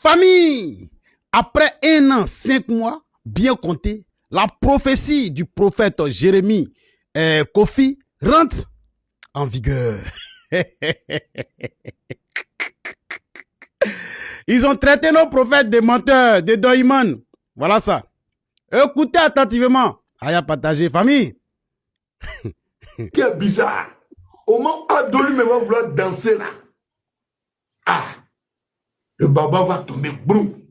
Famille, après 1 an, 5 mois, bien compté, la prophétie du prophète Jérémie Kofi rentre en vigueur. Ils ont traité nos prophètes de menteurs, de doïmans. Voilà ça. Écoutez attentivement. Aya partagé, famille. Quel bizarre. Au moment où Adolui va vouloir danser là, ah, le baba va tomber brou.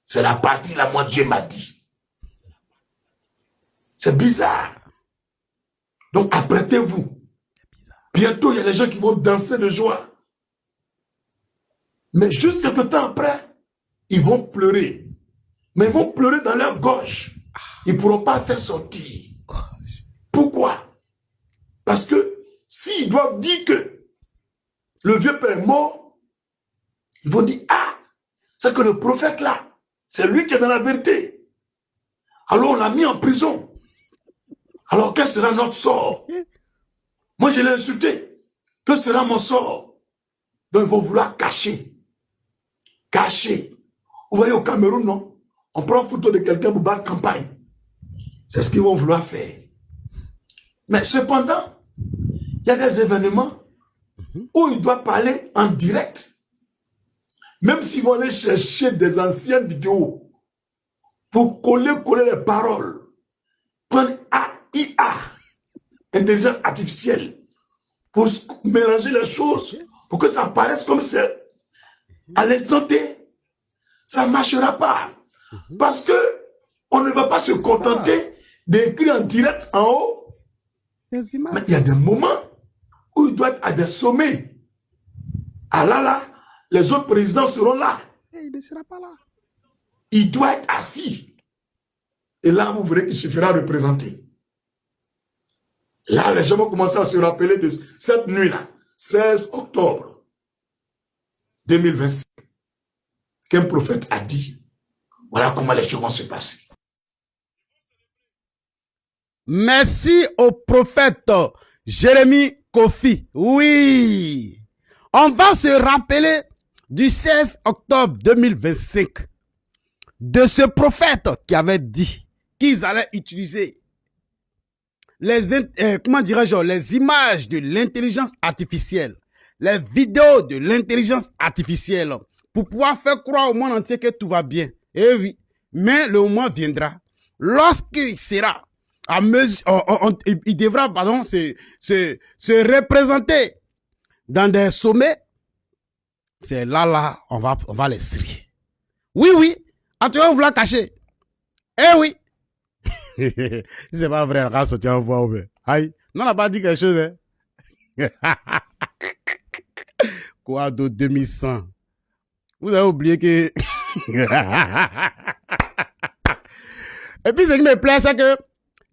C'est la partie là, moi Dieu m'a dit. C'est bizarre. Donc apprêtez-vous. Bientôt, il y a des gens qui vont danser de joie. Mais juste quelques temps après, ils vont pleurer. Mais ils vont pleurer dans leur gorge. Ils ne pourront pas faire sortir. Pourquoi? Parce que s'ils doivent dire que le vieux père est mort, ils vont dire, ah, c'est que le prophète là, c'est lui qui est dans la vérité. Alors on l'a mis en prison. Alors quel sera notre sort? Moi je l'ai insulté. Que sera mon sort? Donc ils vont vouloir cacher. Cacher. Vous voyez au Cameroun, non? On prend photo de quelqu'un pour battre campagne. C'est ce qu'ils vont vouloir faire. Mais cependant, il y a des événements où il doit parler en direct. Même s'ils vont aller chercher des anciennes vidéos pour coller les paroles. Prendre AI, intelligence artificielle, pour mélanger les choses, pour que ça paraisse comme c'est à l'instant T. Ça ne marchera pas. Parce que on ne va pas se contenter d'écrire en direct en haut. Mais il y a des moments où il doit être à des sommets. Ah là, les autres présidents seront là. Il ne sera pas là. Il doit être assis. Et là, vous verrez qu'il suffira de représenter. Là, les gens vont commencer à se rappeler de cette nuit-là, 16 octobre 2025, qu'un prophète a dit, voilà comment les choses vont se passer. Merci au prophète Jérémie Kofi. Oui. On va se rappeler du 16 octobre 2025 de ce prophète qui avait dit qu'ils allaient utiliser les, les images de l'intelligence artificielle, les vidéos de l'intelligence artificielle pour pouvoir faire croire au monde entier que tout va bien. Eh oui, mais le moment viendra lorsqu'il sera à mesure, il devra, pardon, se représenter dans des sommets. C'est là, on va les scier. Oui, tu vas vouloir cacher. Eh oui. Si c'est pas vrai, on va sortir en voix. Aïe, non, on n'a pas dit quelque chose, hein. Quoi d'autre 2100? Vous avez oublié que... Et puis, ce qui me plaît, c'est que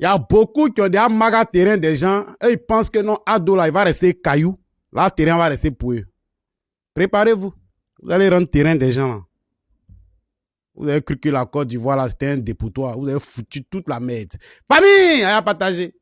il y a beaucoup qui ont des magas terrain des gens et ils pensent que non, Ado là, il va rester caillou. Là, le terrain va rester pouilleux. Préparez-vous. Vous allez rendre terrain des gens là. Vous avez cru que la Côte d'Ivoire là, c'était un dépotoir. Vous avez foutu toute la merde. Famille, à partager.